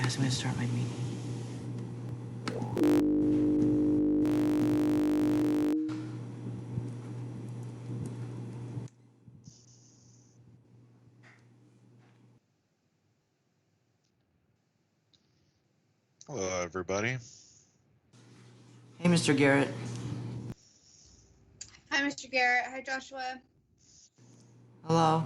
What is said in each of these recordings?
guys, I'm gonna start my meeting. Hello, everybody. Hey, Mr. Garrett. Hi, Mr. Garrett. Hi, Joshua. Hello.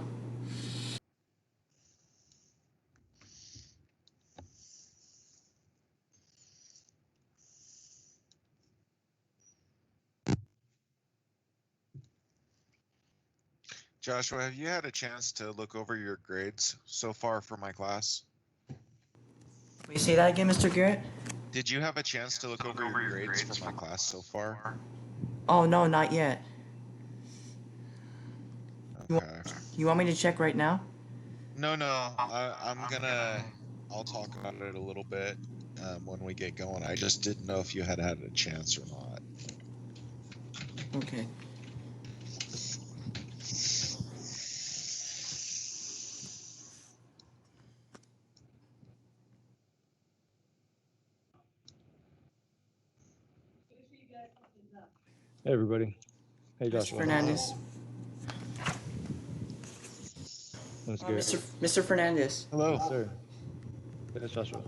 Joshua, have you had a chance to look over your grades so far for my class? Will you say that again, Mr. Garrett? Did you have a chance to look over your grades for my class so far? Oh, no, not yet. Okay. You want me to check right now? No, I'll talk about it a little bit when we get going. I just didn't know if you had had a chance or not. Okay. Hey, everybody. Hey, Mr. Joshua. Fernandez. Mr. Fernandez. Hello. Yes, sir. Yes, Joshua.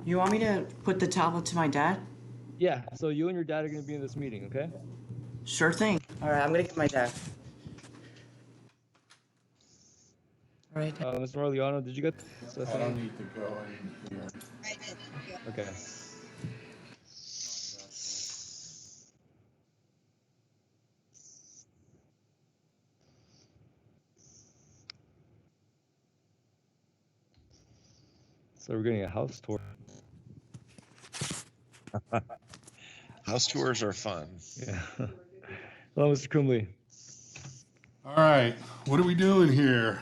You want me to put the tablet to my dad? Yeah, so you and your dad are going to be in this meeting, okay? Sure thing. All right, I'm gonna get my dad. All right. Mr. Orleano, did you get this? I don't need to go. I didn't hear. I did. Okay. So we're getting a house tour. House tours are fun. Yeah. Hello, Mr. Crumley. All right, what are we doing here?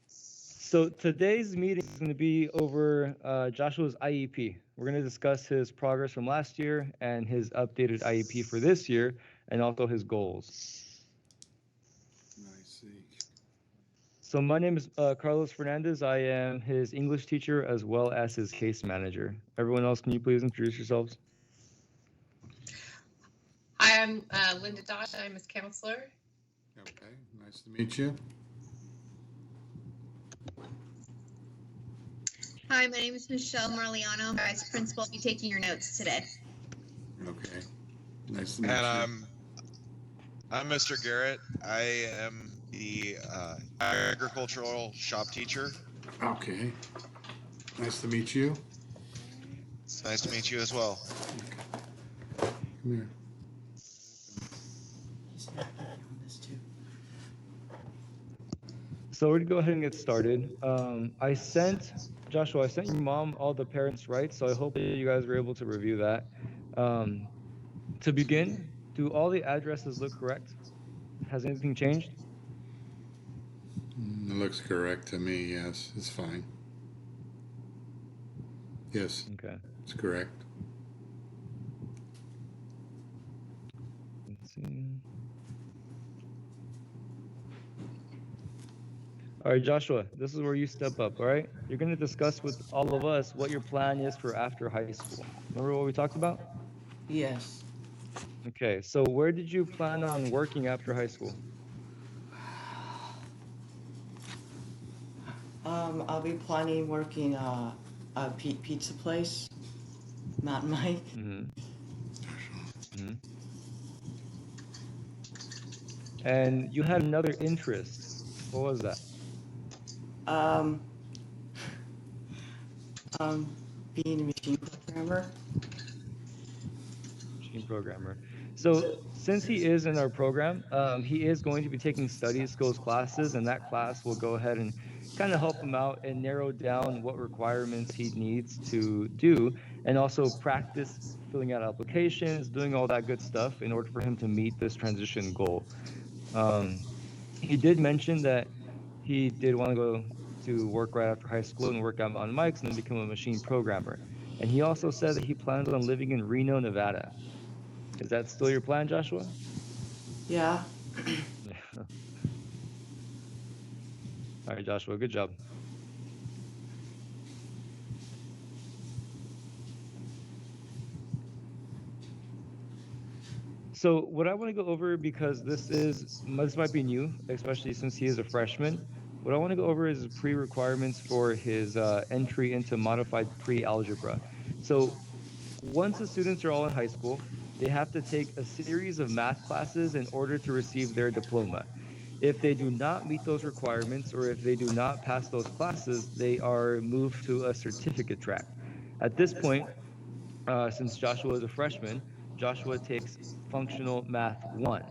So today's meeting is going to be over Joshua's IEP. We're going to discuss his progress from last year and his updated IEP for this year, and also his goals. I see. So my name is Carlos Fernandez. I am his English teacher as well as his case manager. Everyone else, can you please introduce yourselves? Hi, I'm Linda Dosh. I'm his counselor. Okay, nice to meet you. Hi, my name is Michelle Marliano, Vice Principal. I'll be taking your notes today. Okay, nice to meet And you. I'm Mr. Garrett. I am the agricultural shop teacher. Okay, nice to meet you. It's nice to meet you as well. Come here. He's not gonna be on this too. So we're gonna go ahead and get started. Joshua, I sent your mom all the parents' rights, so I hope that you guys were able to review that. To begin, do all the addresses look correct? Has anything changed? It looks correct to me, yes, it's fine. Yes, Okay. it's correct. Let's see. All right, Joshua, this is where you step up, all right? You're going to discuss with all of us what your plan is for after high school. Remember what we talked about? Yes. Okay, so where did you plan on working after high school? I'll be planning working a pizza place. Mountain Mike. Mm-hmm. Mm-hmm. And you had another interest. What was that? Um, being a machine programmer. Machine programmer. So since he is in our program, he is going to be taking study skills classes, and that class will go ahead and kind of help him out and narrow down what requirements he needs to do, and also practice filling out applications, doing all that good stuff in order for him to meet this transition goal. He did mention that he did want to go to work right after high school and work out on mics and then become a machine programmer. And he also said that he plans on living in Reno, Nevada. Is that still your plan, Joshua? Yeah. Yeah. All right, Joshua, good job. So what I want to go over, because this might be new, especially since he is a freshman. What I want to go over is pre-requirements for his entry into modified pre-algebra. So once the students are all in high school, they have to take a series of math classes in order to receive their diploma. If they do not meet those requirements, or if they do not pass those classes, they are moved to a certificate track. At this point, since Joshua is a freshman, Joshua takes Functional Math 1.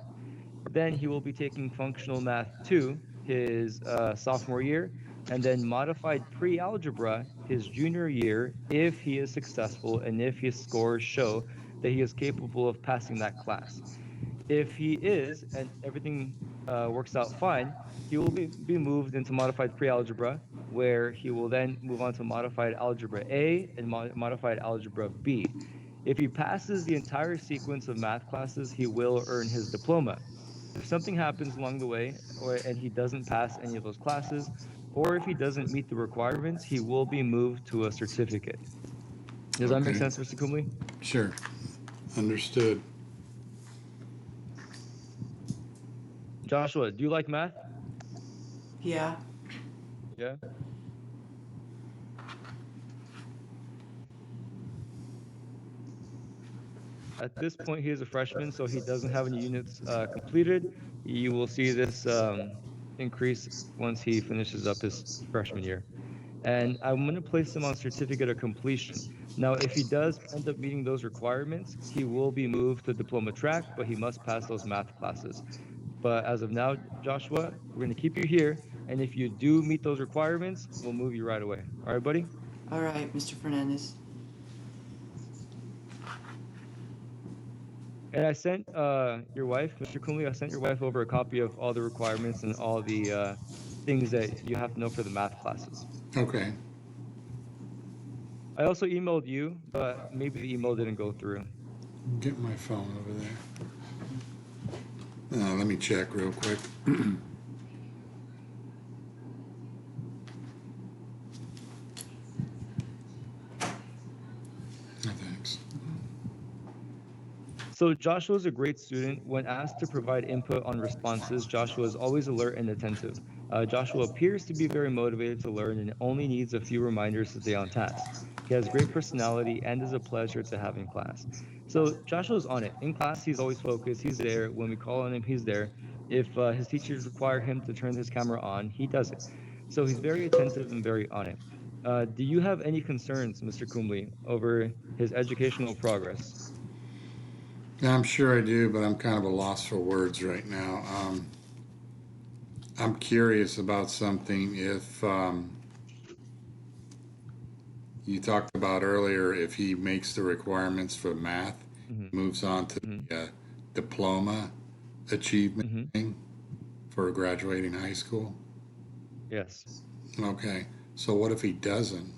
Then he will be taking Functional Math 2 his sophomore year, and then Modified Pre-Algebra his junior year if he is successful and if his scores show that he is capable of passing that class. If he is, and everything works out fine, he will be moved into Modified Pre-Algebra, where he will then move on to Modified Algebra A and Modified Algebra B. If he passes the entire sequence of math classes, he will earn his diploma. If something happens along the way, and he doesn't pass any of those classes, or if he doesn't meet the requirements, he will be moved to a certificate. Does that make Okay. sense, Mr. Kumley? Sure. Understood. Joshua, do you like math? Yeah. Yeah. At this point, he is a freshman, so he doesn't have any units completed. You will see this increase once he finishes up his freshman year. And I'm going to place him on certificate of completion. Now, if he does end up meeting those requirements, he will be moved to diploma track, but he must pass those math classes. But as of now, Joshua, we're going to keep you here. And if you do meet those requirements, we'll move you right away. All right, buddy? All right, Mr. Fernandez. And I sent your wife, Mr. Kumley, I sent your wife over a copy of all the requirements and all the things that you have to know for the math classes. Okay. I also emailed you, but maybe the email didn't go through. Get my phone over there. Let me check real quick. Thanks. So Joshua is a great student. When asked to provide input on responses, Joshua is always alert and attentive. Joshua appears to be very motivated to learn and only needs a few reminders to stay on task. He has great personality and is a pleasure to have in class. So Joshua's on it. In class, he's always focused. He's there. When we call on him, he's there. If his teachers require him to turn his camera on, he does it. So he's very attentive and very on it. Do you have any concerns, Mr. Kumley, over his educational progress? I'm sure I do, but I'm kind of a loss for words right now. I'm curious about something. If you talked about earlier, if he makes the requirements for math, moves on to the diploma achievement thing for graduating high school. Yes. Okay. So what if he doesn't?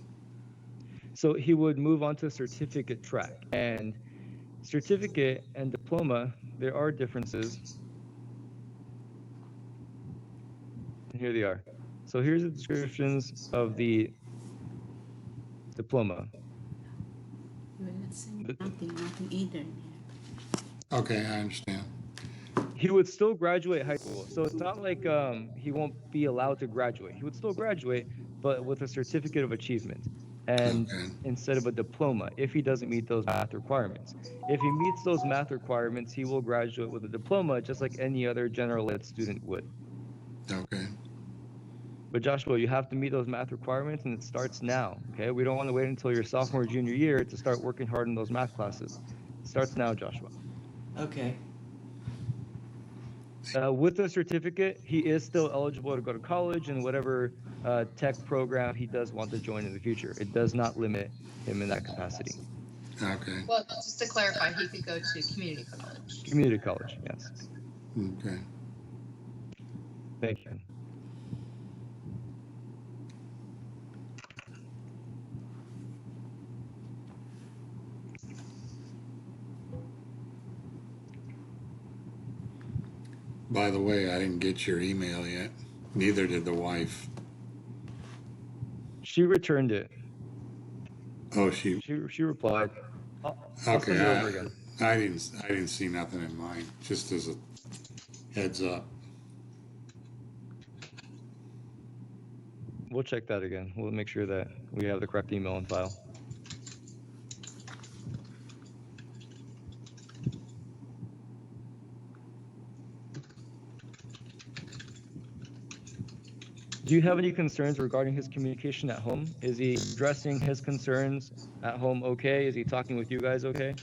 So he would move on to a certificate track. And certificate and diploma, there are differences. And here they are. So here's the descriptions of the diploma. Nothing either. Okay, I understand. He would still graduate high school. So it's not like he won't be allowed to graduate. He would still graduate, but with a certificate of achievement. And instead of a diploma, if he doesn't meet those math requirements. If he meets those math requirements, he will graduate with a diploma, just like any other general ed student would. Okay. But Joshua, you have to meet those math requirements, and it starts now, okay? We don't want to wait until your sophomore or junior year to start working hard in those math classes. It starts now, Joshua. Okay. With the certificate, he is still eligible to go to college and whatever tech program he does want to join in the future. It does not limit him in that capacity. Okay. Well, just to clarify, he could go to community college. Community college, yes. Okay. Thank you. By the way, I didn't get your email yet. Neither did the wife. She returned it. Oh, she She replied. I'll okay. send it over again. I didn't see nothing in mine, just as a heads up. We'll check that again. We'll make sure that we have the correct email on file. Do you have any concerns regarding his communication at home? Is he addressing his concerns at home okay? Is he talking with you guys okay?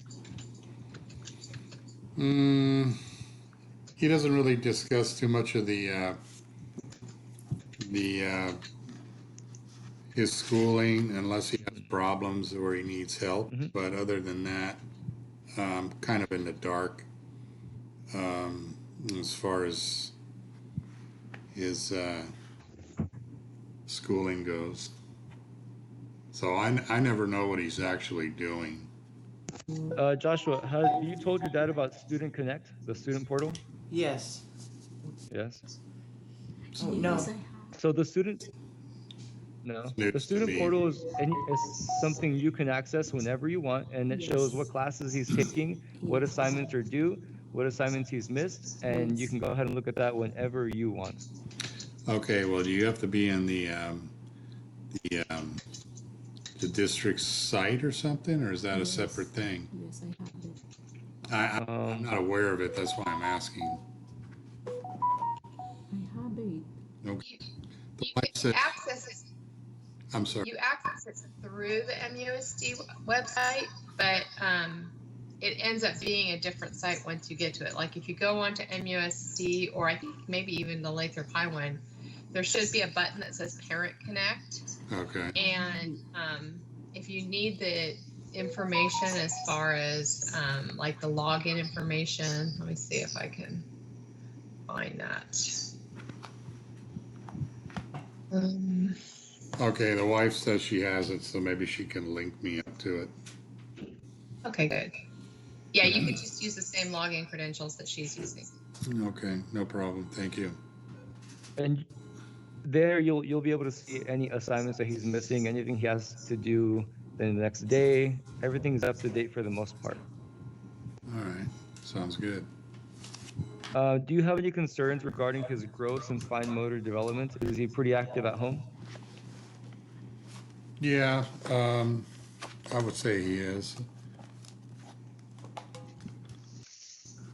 He doesn't really discuss too much of his schooling unless he has problems or he needs help. But other than that, kind of in the dark as far as his schooling goes. So I never know what he's actually doing. Joshua, have you told your dad about Student Connect, the student portal? Yes. Yes. Oh, no. So the student portal is something you can access whenever you want, and it shows what classes he's taking, what assignments are due, what assignments he's missed, and you can go ahead and look at that whenever you want. Okay, well, do you have to be in the district's site or something, or is that a separate thing? Yes, I have it. I'm not aware of it. That's why I'm asking. I have it. Okay. You access it. I'm sorry. You access it through the MUSD website, but it ends up being a different site once you get to it. Like if you go onto MUSD, or I think maybe even the Lathrop High one, there should be a button that says Parent Connect. Okay. And if you need the information as far as like the login information, let me see if I can find that. Okay, the wife says she has it, so maybe she can link me up to it. Okay, good. Yeah, you could just use the same login credentials that she's using. Okay, no problem. Thank you. And there you'll be able to see any assignments that he's missing, anything he has to do the next day. Everything's up to date for the most part. All right, sounds good. Do you have any concerns regarding his gross and fine motor development? Is he pretty active at home? Yeah, I would say he is.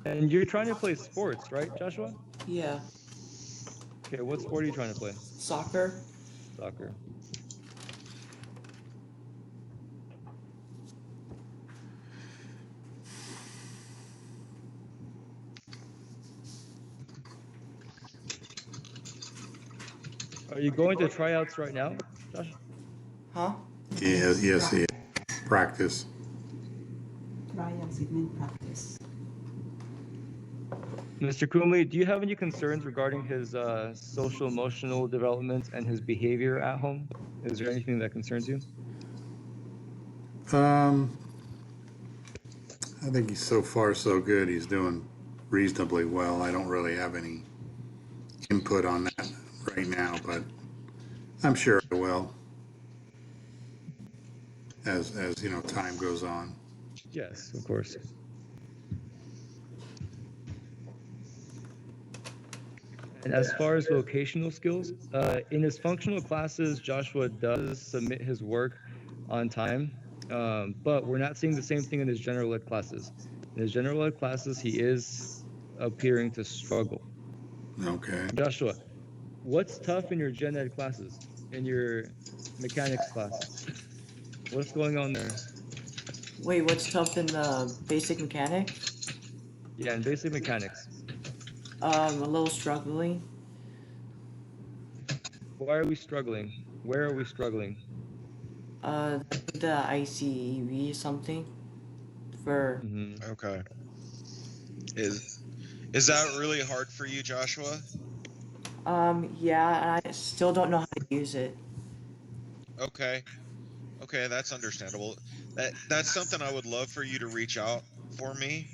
And you're trying to play sports, right, Joshua? Yeah. Okay, what sport are you trying to play? Soccer. Soccer. Are you going to tryouts right now, Josh? Huh? Yes, he is. Practice. Trials, it means practice. Mr. Kumley, do you have any concerns regarding his social emotional development and his behavior at home? Is there anything that concerns you? I think he's so far so good. He's doing reasonably well. I don't really have any input on that right now, but I'm sure I will as you know, time goes on. Yes, of course. And as far as vocational skills, in his functional classes, Joshua does submit his work on time, but we're not seeing the same thing in his general ed classes. In his general ed classes, he is appearing to struggle. Okay. Joshua, what's tough in your gen ed classes, in your mechanics class? What's going on there? Wait, what's tough in the basic mechanic? Yeah, in basic mechanics. A little struggling. Why are we struggling? Where are we struggling? The ICEV something for. Okay. Is that really hard for you, Joshua? Yeah, I still don't know how to use it. Okay. Okay, that's understandable. That's something I would love for you to reach out for me.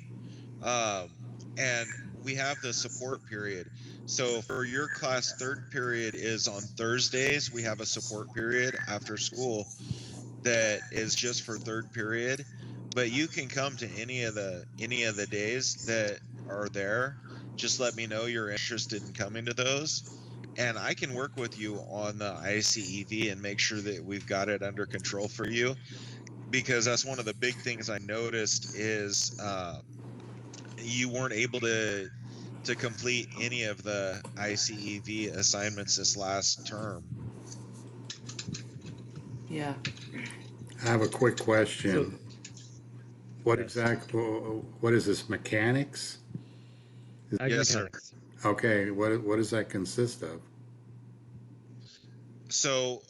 And we have the support period. So for your class, third period is on Thursdays. We have a support period after school that is just for third period. but you can come to any of the days that are there. Just let me know you're interested in coming to those, and I can work with you on the ICEV and make sure that we've got it under control for you, because that's one of the big things I noticed is you weren't able to complete any of the ICEV assignments this last term. Yeah. I have a quick question. So, What yes. what is this, mechanics? Ag Yes, sir. mechanics. Okay, what does that consist of? So,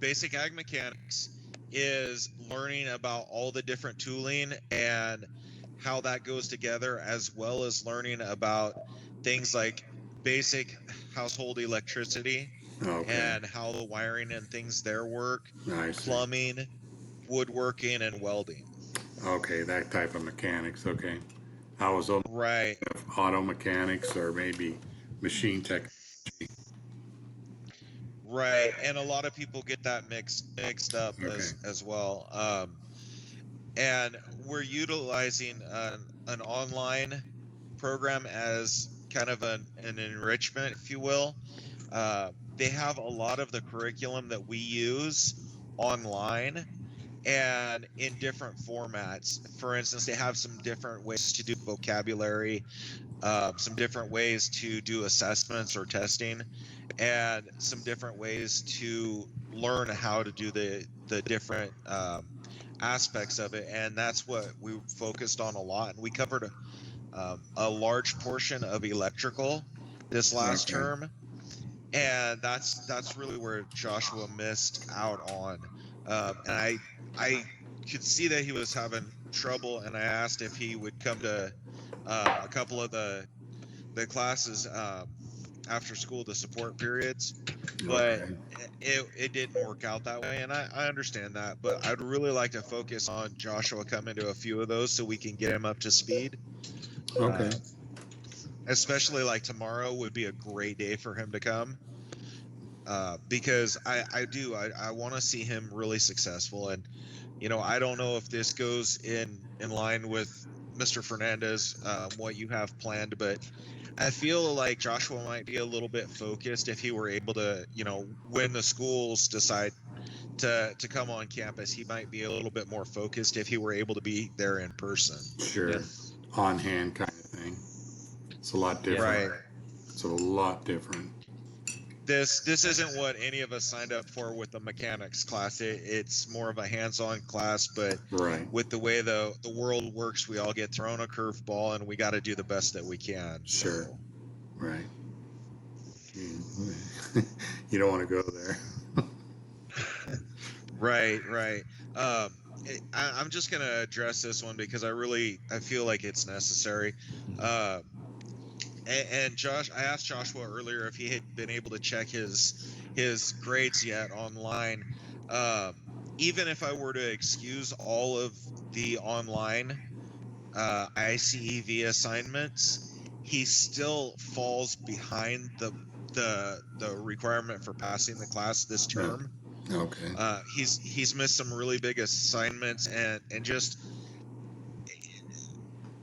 basic ag mechanics is learning about all the different tooling and how that goes together, as well as learning about things like basic household electricity Okay, and how the wiring and things there work, I see. plumbing, woodworking, and welding. Okay, that type of mechanics. Okay, I was on Right. auto mechanics or maybe machine tech. Right, and a lot of people get that mixed up Okay, as well. And we're utilizing an online program as kind of an enrichment, if you will. They have a lot of the curriculum that we use online and in different formats. For instance, they have some different ways to do vocabulary, some different ways to do assessments or testing, and some different ways to learn how to do the different aspects of it. And that's what we focused on a lot. And we covered a large portion of electrical this last okay, term, and that's really where Joshua missed out on. And I could see that he was having trouble, and I asked if he would come to a couple of the classes after school, the support periods, but okay, it didn't work out that way, and I understand that. But I'd really like to focus on Joshua coming to a few of those so we can get him up to speed. okay. Especially like tomorrow would be a great day for him to come, because I want to see him really successful. And I don't know if this goes in line with Mr. Fernandez, what you have planned, but I feel like Joshua might be a little bit focused if he were able to, when the schools decide to come on campus, he might be a little bit more focused if he were able to be there in person. Sure. Yes. On hand kind of thing. It's a lot different. Right. It's a lot different. This isn't what any of us signed up for with the mechanics class. It's more of a hands-on class, but Right. with the way the world works, we all get thrown a curveball, and we got to do the best that we can. Sure. So. Right. You don't want to go there. Right. I'm just gonna address this one because I feel like it's necessary. And Josh, I asked Joshua earlier if he had been able to check his grades yet online. Even if I were to excuse all of the online ICEV assignments, he still falls behind the requirement for passing the class this term. Okay. He's missed some really big assignments and just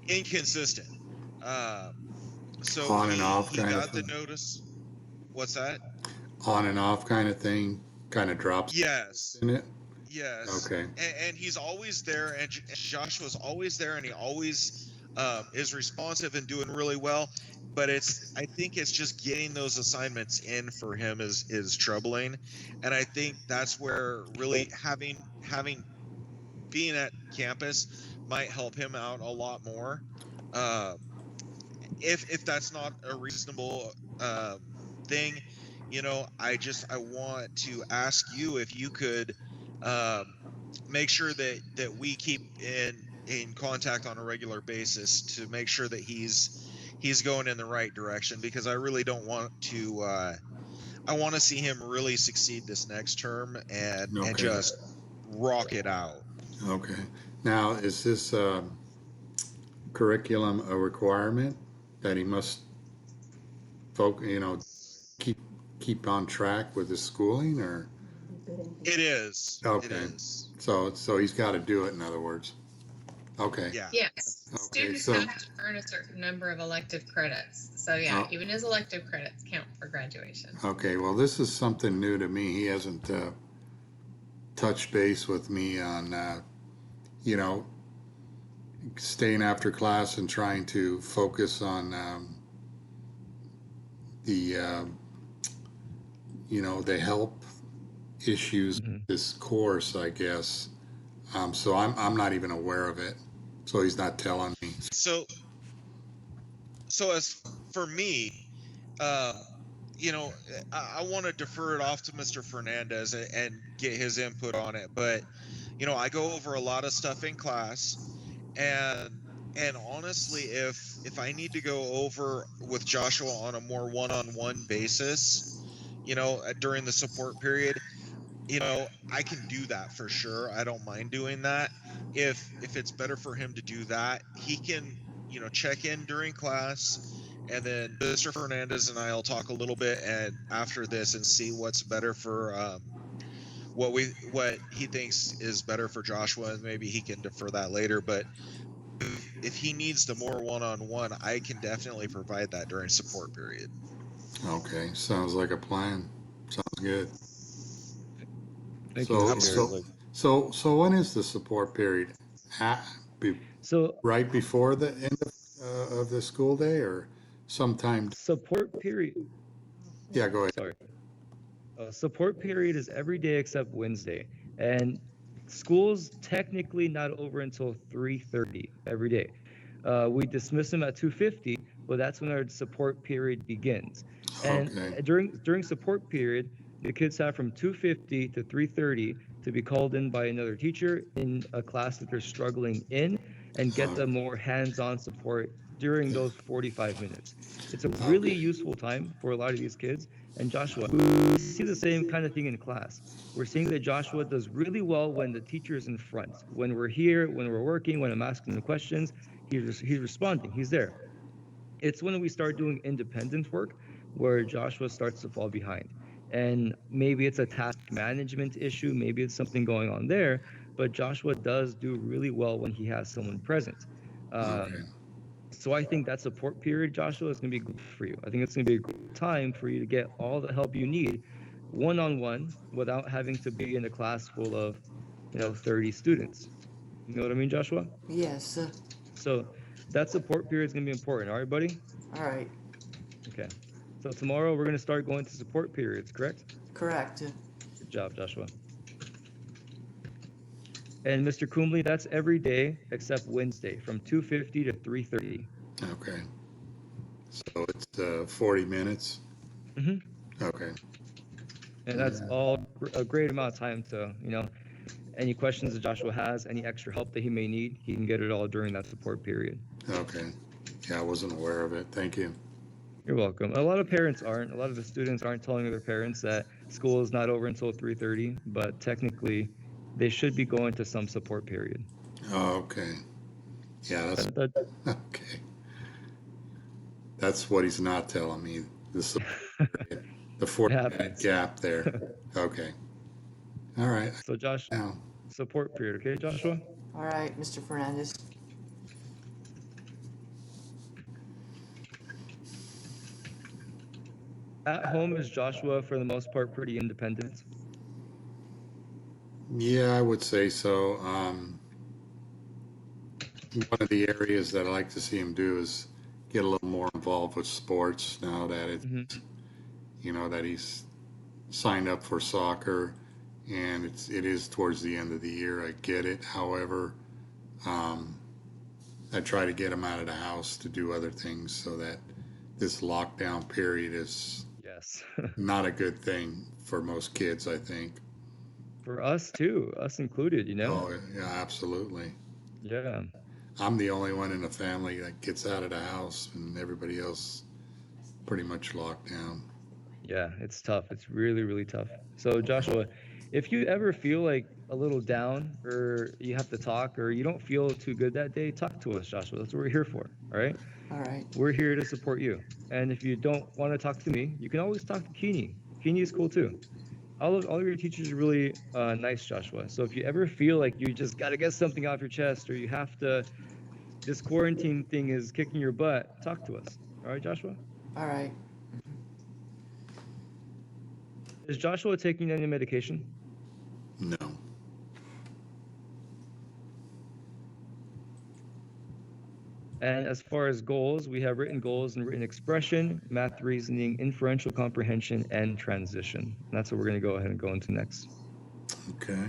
inconsistent. So On and off he kind of got the thing? notice. What's that? On and off kind of thing, kind of drops Yes. in it. Yes. Okay. And he's always there, and Joshua's always there, and he always is responsive and doing really well. But I think it's just getting those assignments in for him is troubling, and I think that's where really having being at campus might help him out a lot more. If that's not a reasonable thing, I want to ask you if you could make sure that we keep in contact on a regular basis to make sure that he's going in the right direction, because I really don't want to I want to see him really succeed this next term and Okay. just rock it out. Okay. Now, is this curriculum a requirement that he must keep on track with his schooling, or? It is. Okay. It is. So he's got to do it, in other words. Okay. Yeah. Yes, Okay, students so- have to earn a certain number of elective credits. So yeah, even his elective credits count for graduation. Okay, well, this is something new to me. He hasn't touched base with me on, you know, staying after class and trying to focus on the, you know, the help issues this course, I guess. So I'm not even aware of it. So he's not telling me. So as for me, you know, I want to defer it off to Mr. Fernandez and get his input on it. But, you know, I go over a lot of stuff in class, and honestly, if I need to go over with Joshua on a more one-on-one basis, you know, during the support period, you know, I can do that for sure. I don't mind doing that. If it's better for him to do that, he can, you know, check in during class, and then Mr. Fernandez and I'll talk a little bit and after this and see what's better for what he thinks is better for Joshua, and maybe he can defer that later. But if he needs the more one-on-one, I can definitely provide that during support period. Okay, sounds like a plan. Sounds good. Thank you, Mr. Garrett. So when is the support period? So right before the end of the school day, or sometime? support period. Yeah, go ahead. Sorry. Support period is every day except Wednesday, and school's technically not over until 3:30 every day. We dismiss them at 2:50, but that's when our support period begins. And Okay. during support period, the kids have from 2:50 to 3:30 to be called in by another teacher in a class that they're struggling in, and get them more hands-on support during those 45 minutes. It's a really useful time for a lot of these kids. And Joshua, we see the same kind of thing in class. We're seeing that Joshua does really well when the teacher is in front. When we're here, when we're working, when I'm asking him questions, he's responding, he's there. It's when we start doing independent work where Joshua starts to fall behind. And maybe it's a task management issue, maybe it's something going on there, but Joshua does do really well when he has someone present. So I think that support period, Joshua, is going to be good for you. I think it's going to be a great time for you to get all the help you need one-on-one without having to be in a class full of, 30 students. You know what I mean, Joshua? Yes. So that support period is going to be important. All right, buddy? All right. Okay. So tomorrow we're going to start going to support periods, correct? Correct. Good job, Joshua. And Mr. Kumley, that's every day except Wednesday from 2:50 to 3:30. Okay. So it's 40 minutes? Mm-hmm. Okay. And that's all a great amount of time to, any questions that Joshua has, any extra help that he may need, he can get it all during that support period. Okay. Yeah, I wasn't aware of it. Thank you. You're welcome. A lot of parents aren't. A lot of the students aren't telling their parents that school is not over until 3:30, but technically they should be going to some support period. Oh, okay. Yeah, that's okay. That's what he's not telling me. The 40-minute gap there. Okay. All right. So Josh, now support period. Okay, Joshua? All right, Mr. Fernandez. At home, is Joshua, for the most part, pretty independent? Yeah, I would say so. One of the areas that I like to see him do is get a little more involved with sports now that it's, that he's signed up for soccer, and it is towards the end of the year. I get it. However, I try to get him out of the house to do other things so that this lockdown period is not a good thing for most kids, I think. For us too, us included, Oh, yeah, absolutely. Yeah. I'm the only one in the family that gets out of the house, and everybody else pretty much locked down. Yeah, it's tough. It's really, really tough. So Joshua, if you ever feel like a little down, or you have to talk, or you don't feel too good that day, talk to us, Joshua. That's what we're here for. All right? All right. We're here to support you. And if you don't want to talk to me, you can always talk to Keeney. Keeney is cool too. all of your teachers are really nice, Joshua. So if you ever feel like you just got to get something off your chest, or you have to, this quarantine thing is kicking your butt, talk to us. All right, Joshua? All right. Is Joshua taking any medication? No. And as far as goals, we have written goals and written expression, math reasoning, inferential comprehension, and transition. And that's what we're going to go ahead and go into next. Okay.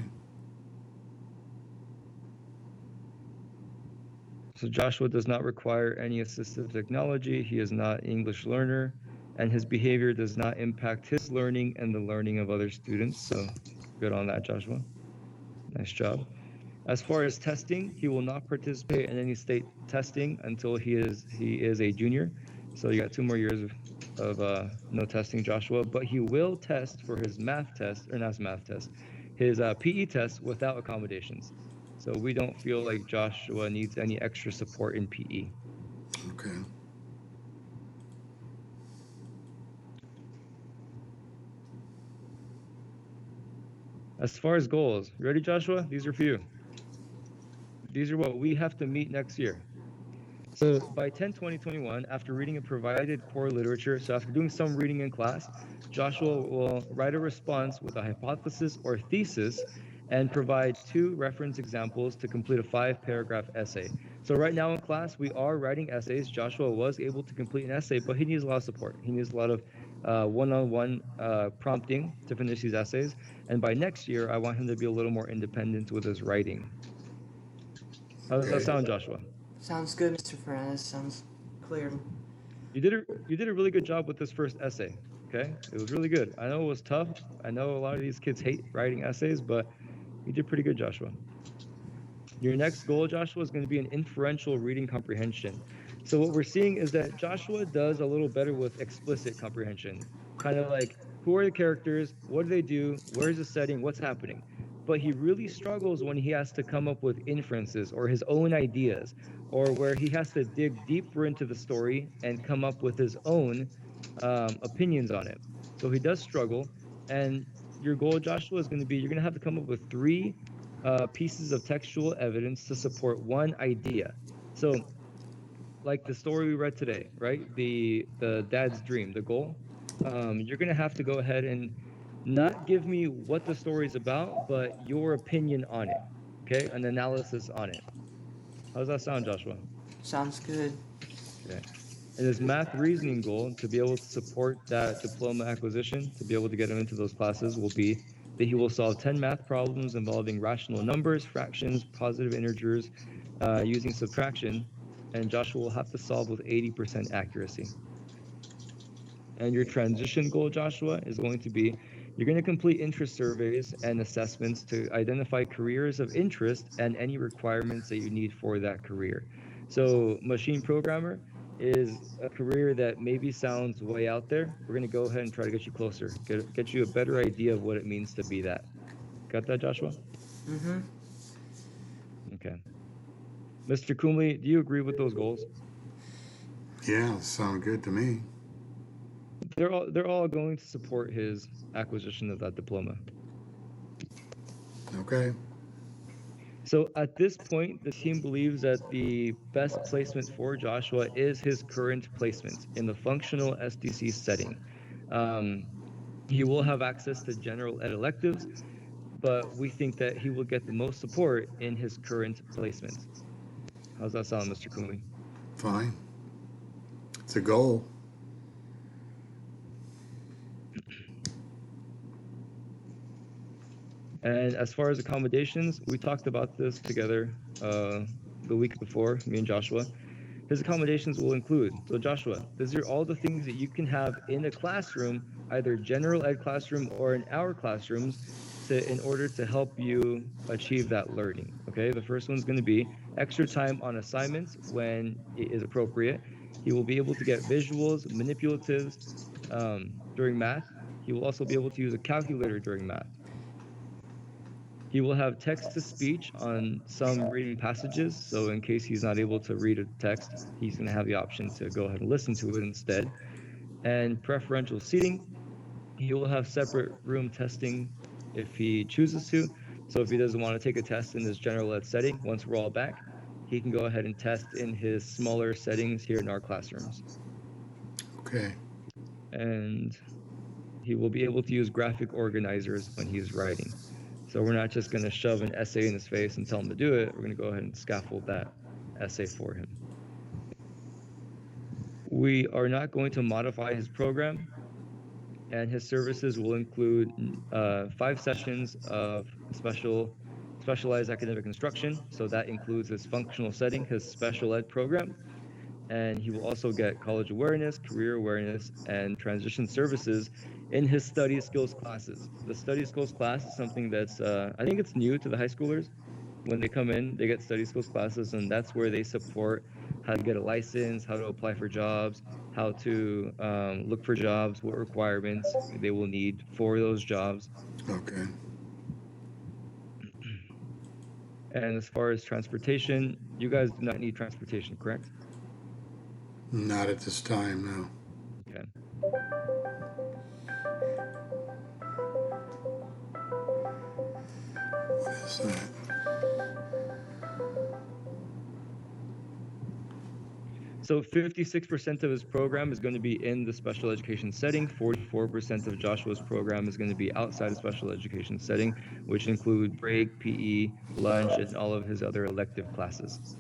So Joshua does not require any assistive technology. He is not an English learner, and his behavior does not impact his learning and the learning of other students. So good on that, Joshua. Nice job. As far as testing, he will not participate in any state testing until he is a junior. So you got 2 more years of no testing, Joshua. But he will test for his math test, or not his math test, his PE test without accommodations. So we don't feel like Joshua needs any extra support in PE. Okay. As far as goals, you ready, Joshua? These are for you. These are what we have to meet next year. So by 10/20/21, after reading a provided core literature, so after doing some reading in class, Joshua will write a response with a hypothesis or thesis and provide 2 reference examples to complete a 5-paragraph essay. So right now in class, we are writing essays. Joshua was able to complete an essay, but he needs a lot of support. He needs a lot of one-on-one prompting to finish these essays. And by next year, I want him to be a little more independent with his writing. How does that sound, Joshua? Sounds good, Mr. Fernandez. Sounds clear. You did a really good job with this first essay. Okay, it was really good. I know it was tough. I know a lot of these kids hate writing essays, but you did pretty good, Joshua. Your next goal, Joshua, is going to be an inferential reading comprehension. So what we're seeing is that Joshua does a little better with explicit comprehension, kind of like, who are the characters, what do they do, where's the setting, what's happening. But he really struggles when he has to come up with inferences or his own ideas, or where he has to dig deeper into the story and come up with his own opinions on it. So he does struggle. And your goal, Joshua, is going to be, you're going to have to come up with 3 pieces of textual evidence to support one idea. So like the story we read today, right? The dad's dream, the goal. You're going to have to go ahead and not give me what the story is about, but your opinion on it, okay? An analysis on it. How does that sound, Joshua? Sounds good. Okay. And his math reasoning goal, to be able to support that diploma acquisition, to be able to get him into those classes, will be that he will solve 10 math problems involving rational numbers, fractions, positive integers, using subtraction, and Joshua will have to solve with 80% accuracy. And your transition goal, Joshua, is going to be, you're going to complete interest surveys and assessments to identify careers of interest and any requirements that you need for that career. So machine programmer is a career that maybe sounds way out there. We're going to go ahead and try to get you closer, get you a better idea of what it means to be that. Got that, Joshua? Mm-hmm. Okay. Mr. Kumley, do you agree with those goals? Yeah, sound good to me. They're all going to support his acquisition of that diploma. Okay. So at this point, the team believes that the best placement for Joshua is his current placement in the functional SDC setting. He will have access to general ed electives, but we think that he will get the most support in his current placement. How's that sound, Mr. Kumley? Fine. It's a goal. And as far as accommodations, we talked about this together the week before, me and Joshua. His accommodations will include, so Joshua, these are all the things that you can have in a classroom, either general ed classroom or in our classrooms, in order to help you achieve that learning, okay? The first one's going to be extra time on assignments when it is appropriate. He will be able to get visuals, manipulatives during math. He will also be able to use a calculator during math. He will have text-to-speech on some reading passages, so in case he's not able to read a text, he's going to have the option to go ahead and listen to it instead. And preferential seating, He will have separate room testing if he chooses to. So if he doesn't want to take a test in this general ed setting, once we're all back, he can go ahead and test in his smaller settings here in our classrooms. Okay. And he will be able to use graphic organizers when he's writing. So we're not just going to shove an essay in his face and tell him to do it. We're going to go ahead and scaffold that essay for him. We are not going to modify his program, and his services will include 5 sessions of specialized academic instruction. So that includes his functional setting, his special ed program, and he will also get college awareness, career awareness, and transition services in his study skills classes. The study skills class is something that's, I think it's new to the high schoolers. When they come in, they get study skills classes, and that's where they support how to get a license, how to apply for jobs, how to look for jobs, what requirements they will need for those jobs. Okay. And as far as transportation, you guys do not need transportation, correct? Not at this time, no. Okay. What is that? So 56% of his program is going to be in the special education setting. 44% of Joshua's program is going to be outside of special education setting, which include break, PE, lunch, and all of his other elective classes.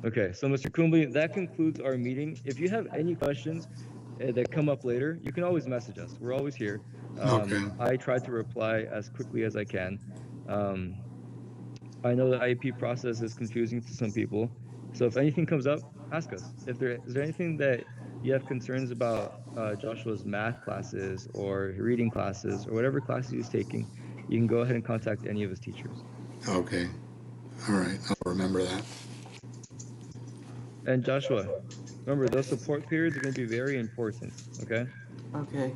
Okay, so Mr. Kumble, that concludes our meeting. If you have any questions that come up later, you can always message us. We're always here. Okay. I try to reply as quickly as I can. I know the IEP process is confusing to some people. So if anything comes up, ask us. Is there anything that you have concerns about Joshua's math classes or reading classes or whatever classes he's taking, you can go ahead and contact any of his teachers. Okay. All right. I'll remember that. And Joshua, remember, those support periods are going to be very important, okay? Okay.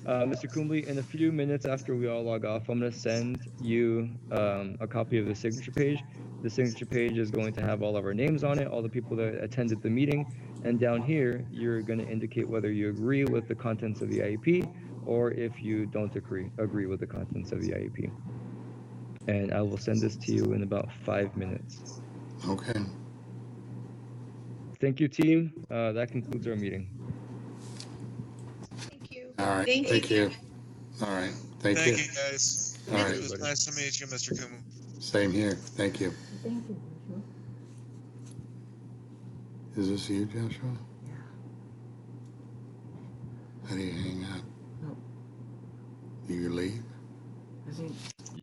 Mr. Kumble, in a few minutes after we all log off, I'm going to send you a copy of the signature page. The signature page is going to have all of our names on it, all the people that attended the meeting, and down here, you're going to indicate whether you agree with the contents of the IEP or if you don't agree with the contents of the IEP. And I will send this to you in about 5 minutes. Okay. Thank you, team. That concludes our meeting. Thank you. All right. Thank you. All right. Thank Thank you. you, guys. All right. It was nice to meet you, Mr. Kumble. Same here. Thank you. Thank you, Joshua. Is this you, Joshua? Yeah. How do you hang up? No. Do you leave? I think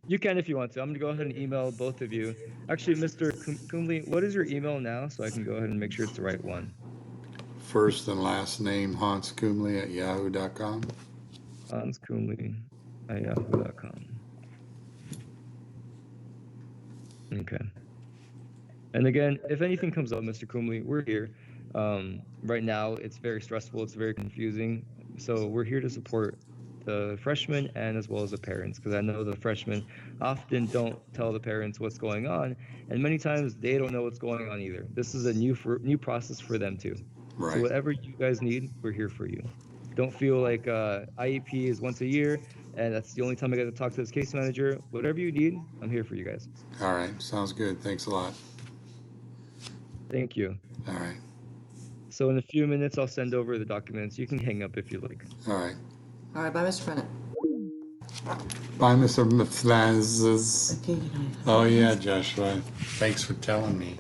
You can if you want to. I'm going to go ahead and email both of you. Actually, Mr. Kumble, what is your email now so I can go ahead and make sure it's the right one? First and last name, Hans Kumle at yahoo.com. Hans Kumble at yahoo.com. Okay. And again, if anything comes up, Mr. Kumble, we're here. Right now, it's very stressful. It's very confusing. So we're here to support the freshmen and as well as the parents, because I know the freshmen often don't tell the parents what's going on, and many times they don't know what's going on either. This is a new process for them too. Right. So whatever you guys need, we're here for you. Don't feel like IEP is once a year and that's the only time I get to talk to this case manager. Whatever you need, I'm here for you guys. All right. Sounds good. Thanks a lot. Thank you. All right. So in a few minutes, I'll send over the documents. You can hang up if you like. All right. All right, bye, Mr. Bennett. Bye, Mr. Mflazes. Okay, good night. Oh, yeah, Joshua. Thanks for telling me.